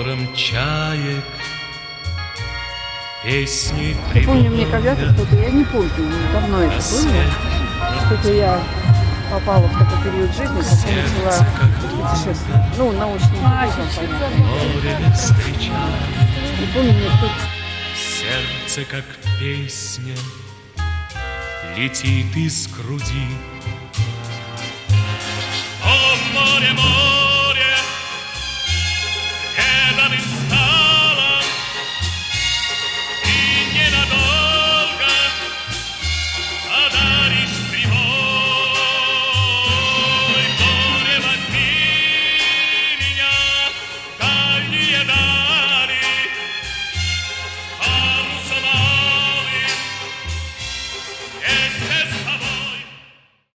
хором чаек песни Я помню, мне когда-то кто-то, я не помню, давно это было, что-то я попала в такой период жизни, когда начала путешествовать. Ну, научным путем, понятно. море встречает. И помню, мне кто-то... Сердце, как песня, летит из груди. О, море, море!